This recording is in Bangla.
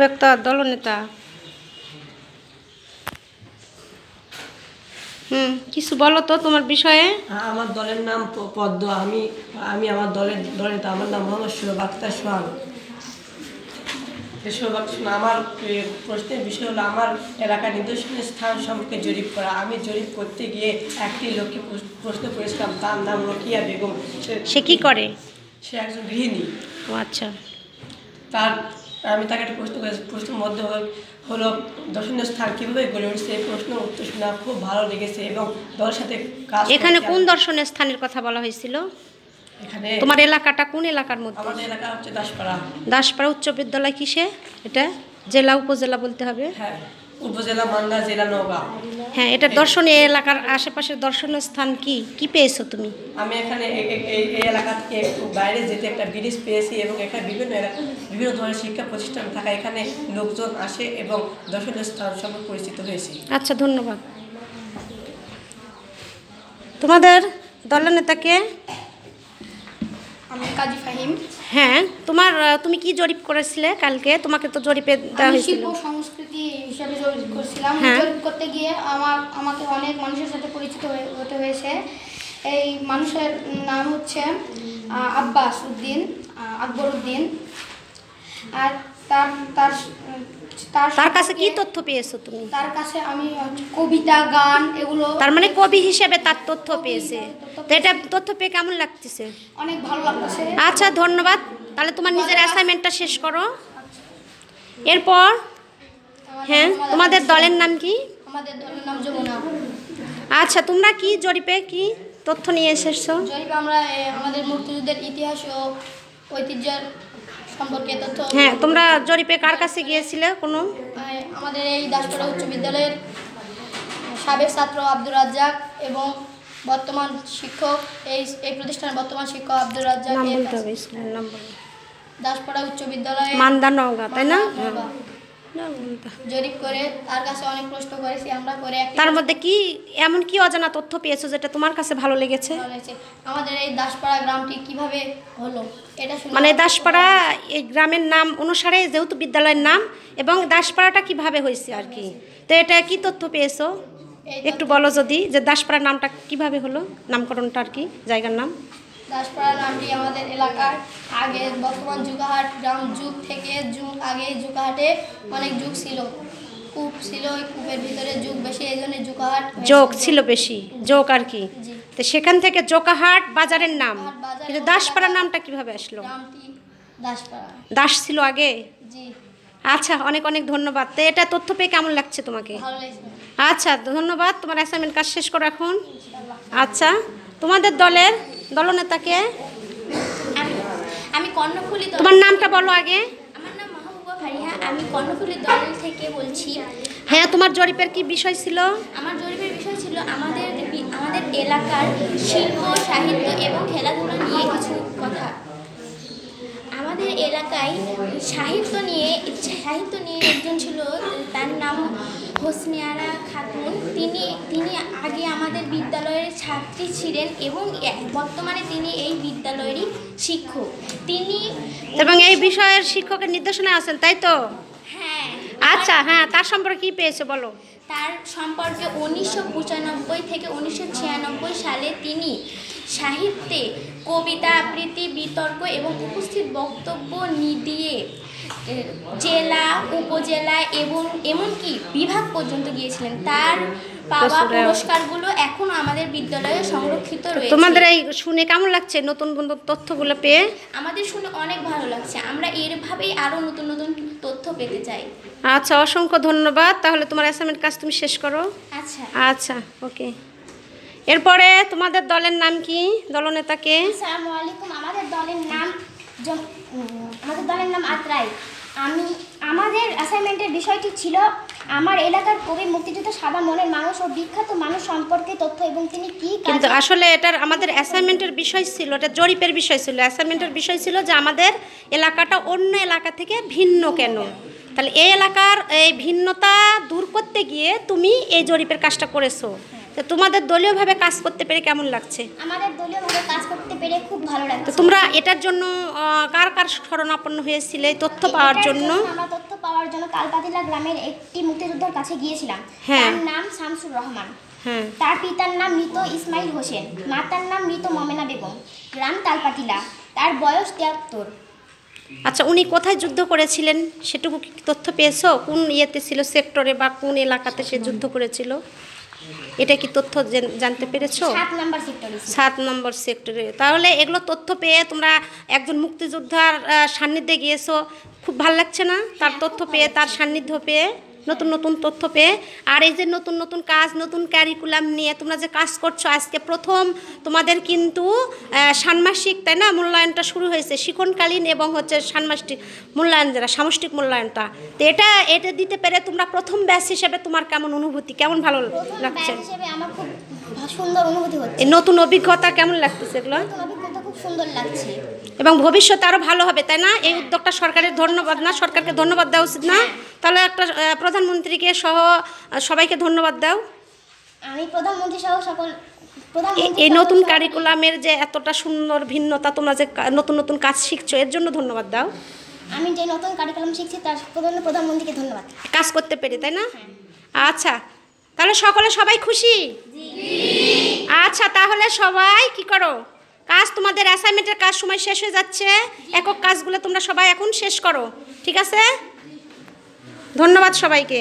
একটা দলনেতা। কিছু বলো তো তোমার বিষয়ে। আমার দলের নাম পদ্ম। আমি আমার দলের দলনেতা। আমার নাম মোহাম্মদ সোহেব আখতার সোহাগ। আমার প্রশ্নের বিষয় হলো আমার এলাকার নিদর্শনের স্থান সম্পর্কে জরিপ করা। আমি জরিপ করতে গিয়ে একটি লোককে প্রশ্ন করেছিলাম, তার নাম রোকিয়া বেগম। সে কি করে? সে একজন গৃহিণী। ও আচ্ছা। আমি তাকে একটা প্রশ্ন করেছি, প্রশ্নের মধ্যে হলো দর্শনীয় স্থান কীভাবে গড়ে উঠছে। এই প্রশ্নের উত্তর শুনে খুব ভালো লেগেছে এবং দলের সাথে কাজ। এখানে কোন দর্শনীয় স্থানের কথা বলা হয়েছিল? এখানে তোমার এলাকাটা কোন এলাকার মধ্যে? আমাদের এলাকা হচ্ছে দাসপাড়া। দাসপাড়া উচ্চ বিদ্যালয় কিসে? এটা জেলা উপজেলা বলতে হবে? হ্যাঁ, উপজেলা মান্দা, জেলা নওগাঁ। হ্যাঁ, এটা দর্শনীয় এলাকার আশেপাশের দর্শনীয় স্থান কি কি পেয়েছো তুমি? আমি এখানে এই এলাকা থেকে একটু বাইরে যেতে একটা ব্রিজ পেয়েছি এবং এখানে বিভিন্ন ধরনের শিক্ষা প্রতিষ্ঠান থাকা এখানে লোকজন আসে এবং দর্শনীয় স্থান সম্পর্কে পরিচিত হয়েছি। আচ্ছা, ধন্যবাদ। তোমাদের দলনেতাকে? আমি কাজী ফাহিম। হ্যাঁ, তুমি কি জরিপ করেছিলে কালকে? তোমাকে তো জরিপে দেওয়া হয়েছিল। শিল্প সংস্কৃতি হিসাবে জরিপ করছিলাম। হ্যাঁ। জরিপ করতে গিয়ে আমাকে অনেক মানুষের সাথে পরিচিত হতে হয়েছে। এই মানুষের নাম হচ্ছে আব্বাস উদ্দিন, আকবর উদ্দিন। আর তার কাছে কি তথ্য পেয়েছো তুমি? তার কাছে আমি কবিতা, গান এগুলো। তার মানে কবি হিসেবে তার তথ্য পেয়েছে। তো এটা তথ্য পেয়ে কেমন লাগতেছে? অনেক ভালো লাগতেছে। আচ্ছা, ধন্যবাদ। তাহলে তোমার নিজের অ্যাসাইনমেন্টটা শেষ করো। এরপর হ্যাঁ, তোমাদের দলের নাম কি? আমাদের দলের নাম যমুনা। আচ্ছা, তোমরা কি জরিপে কি তথ্য নিয়ে এসেছো? জরিপে আমরা আমাদের মুক্তিযুদ্ধের ইতিহাস ও ঐতিহ্যের সম্পর্কে তথ্য। হ্যাঁ, তোমরা জরিপে কার কাছে গিয়েছিলে? আমাদের এই দাসপাড়া উচ্চ বিদ্যালয়ের সাবেক ছাত্র আব্দুর রাজ্জাক এবং বর্তমান শিক্ষক, এই প্রতিষ্ঠানের বর্তমান শিক্ষক আব্দুর রাজ্জাক। নাম বলতে হবে, স্কুলের নাম বলো। দাসপাড়া উচ্চ বিদ্যালয়ে মান্দা, নওগাঁ, তাই না? জরিপ করে তার কাছে অনেক প্রশ্ন করেছি আমরা। তার মধ্যে কি এমন কি অজানা তথ্য পেয়েছো যেটা তোমার কাছে ভালো লেগেছে? আমাদের এই দাসপাড়া গ্রামটি কিভাবে হলো এটা শুনে। মানে দাসপাড়া এই গ্রামের নাম অনুসারে যেহেতু বিদ্যালয়ের নাম, এবং দাসপাড়াটা কিভাবে হয়েছে আর কি, তো এটা কি তথ্য পেয়েছো একটু বলো যদি, যে দাসপাড়ার নামটা কিভাবে হলো, নামকরণটা আর কি, জায়গার নাম। দাসপাড়া নামটি আমাদের এলাকার আগে বর্তমান জুকাহাট গ্রাম যুগ থেকে আগে জুকাহাটে অনেক যুগ ছিল, কূপ ছিল, ওই কূপের ভিতরে যুগ বেশি, এই জন্য জুকাহাট যোগ ছিল বেশি, যোগ আর কি। তো সেখান থেকে জোকাহাট বাজারের নাম, কিন্তু দাসপাড়ার নামটা কিভাবে আসলো? দাসপাড়া দাস ছিল আগে। জি। আচ্ছা, অনেক অনেক ধন্যবাদ। তো এটা তথ্য পেয়ে কেমন লাগছে তোমাকে? ভালো লাগছে। আচ্ছা, ধন্যবাদ। তোমার অ্যাসাইনমেন্ট কাজ শেষ করো এখন। আচ্ছা, তোমাদের দলের দলনেতাকে? আমি কর্ণফুলী। তোমার নামটা বলো আগে। আমার নাম মাহবুবা ফারিহা, আমি কর্ণফুলী দল থেকে বলছি। হ্যাঁ, তোমার জরিপের কি বিষয় ছিল? আমার জরিপের বিষয় ছিল আমাদের এলাকার শিল্প, সাহিত্য এবং খেলাধুলা নিয়ে কিছু কথা। আমাদের এলাকায় সাহিত্য নিয়ে একজন ছিল, তার নাম হোসনিয়ারা খাতুন। তিনি আগে আমাদের বিদ্যালয়ের ছাত্রী ছিলেন এবং বর্তমানে তিনি এই বিদ্যালয়েরই শিক্ষক। তিনি এবং এই বিষয়ের শিক্ষকের নির্দেশনায় আছেন, তাই তো? হ্যাঁ। আচ্ছা, হ্যাঁ, তার সম্পর্কে কি পেয়েছে বলো। তার সম্পর্কে 1995 থেকে 1996 সালে তিনি সাহিত্যে কবিতা আবৃত্তি, বিতর্ক এবং উপস্থিত বক্তব্য দিয়ে জেলা, উপজেলা এবং এমনকি বিভাগ পর্যন্ত গিয়েছিলেন। তার পাওয়া পুরস্কারগুলো এখনো আমাদের বিদ্যালয়ে সংরক্ষিত রয়েছে। তোমাদের এই শুনে কেমন লাগছে নতুন নতুন তথ্যগুলো পেয়ে? আমাদের শুনে অনেক ভালো লাগছে। আমরা এরভাবেই আরও নতুন নতুন তথ্য পেতে চাই। আচ্ছা, অসংখ্য ধন্যবাদ। তাহলে তোমার অ্যাসাইনমেন্ট কাজ তুমি শেষ করো। আচ্ছা আচ্ছা, ওকে। এরপরে তোমাদের দলের নাম কি? দলনেতাকে? আসসালামু আলাইকুম। আমাদের দলের নাম আত্রাই। আমাদের অ্যাসাইনমেন্টের বিষয়টি ছিল আমার এলাকার কবি, মুক্তিযুদ্ধ, সাদা মনের মানুষ ও বিখ্যাত মানুষ সম্পর্কে তথ্য এবং তিনি কি। কিন্তু আসলে এটার আমাদের অ্যাসাইনমেন্টের বিষয় ছিল, এটা জরিপের বিষয় ছিল। অ্যাসাইনমেন্টের বিষয় ছিল যে আমাদের এলাকাটা অন্য এলাকা থেকে ভিন্ন কেন। তাহলে এই এলাকার এই ভিন্নতা দূর করতে গিয়ে তুমি এই জরিপের কাজটা করেছো। তো তোমাদের দলীয়ভাবে কাজ করতে পেরে কেমন লাগছে? আমাদের দলীয়ভাবে কাজ করতে পেরে খুব ভালো তো লাগছে। তোমরা এটার জন্য কার কার শরণাপন্ন হয়েছিলে তথ্য পাওয়ার এটার জন্য? আমরা তথ্য পাওয়ার জন্য তালপাতিলা গ্রামের একটি মুক্তিযোদ্ধার কাছে গিয়েছিলাম। হ্যাঁ। তার নাম শামসুর রহমান। হ্যাঁ। তার পিতার নাম মৃত ইসমাইল হোসেন, মাতার নাম মৃত মমেনা বেগম, গ্রাম তালপাতিলা, তার বয়স 73। আচ্ছা, উনি কোথায় যুদ্ধ করেছিলেন সেটুকু কি তথ্য পেয়েছো? কোন ইয়েতে ছিল, সেক্টরে বা কোন এলাকাতে সে যুদ্ধ করেছিল? এটা কি তথ্য জানতে পেরেছো? 7 নম্বর সেক্টরে। 7 নম্বর সেক্টরে। তাহলে এগুলো তথ্য পেয়ে তোমরা একজন মুক্তিযোদ্ধার সান্নিধ্যে গিয়েছো, খুব ভালো লাগছে না? তার তথ্য পেয়ে, তার সান্নিধ্য পেয়ে, নতুন নতুন তথ্য পেয়ে। আর এই যে নতুন নতুন কাজ, নতুন ক্যারিকুলাম নিয়ে তোমরা যে কাজ করছো, আজকে প্রথম তোমাদের কিন্তু ষান্মাসিক, তাই না, মূল্যায়নটা শুরু হয়েছে, শিক্ষণকালীন এবং হচ্ছে ষান্মাসিক মূল্যায়ন, যারা সামষ্টিক মূল্যায়নটা। তো এটা দিতে পেরে তোমরা প্রথম ব্যাচ হিসেবে তোমার কেমন অনুভূতি, কেমন ভালো লাগছে? ব্যাচ হিসেবে আমার খুব সুন্দর অনুভূতি হচ্ছে। এই নতুন অভিজ্ঞতা কেমন লাগতেছে এগুলো? নতুন অভিজ্ঞতা খুব সুন্দর লাগছে। এবং ভবিষ্যতে আরও ভালো হবে, তাই না? এই উদ্যোগটা সরকারের ধন্যবাদ না? সরকারকে ধন্যবাদ দেওয়া উচিত না? তাহলে একটা প্রধানমন্ত্রীকে সহ সবাইকে ধন্যবাদ দাও। আমি প্রধানমন্ত্রী সহ সকল এই নতুন কারিকুলামের যে এতটা সুন্দর ভিন্নতা, তোমরা যে নতুন নতুন কাজ শিখছো, এর জন্য ধন্যবাদ দাও। আমি যে নতুন কারিকুলাম শিখছি তার জন্য প্রধানমন্ত্রীকে ধন্যবাদ। কাজ করতে পেরে, তাই না? আচ্ছা, তাহলে সবাই খুশি? আচ্ছা, তাহলে সবাই কি করো, কাজ, তোমাদের অ্যাসাইনমেন্টের কাজ সময় শেষ হয়ে যাচ্ছে, একক কাজগুলো তোমরা সবাই এখন শেষ করো, ঠিক আছে? ধন্যবাদ সবাইকে।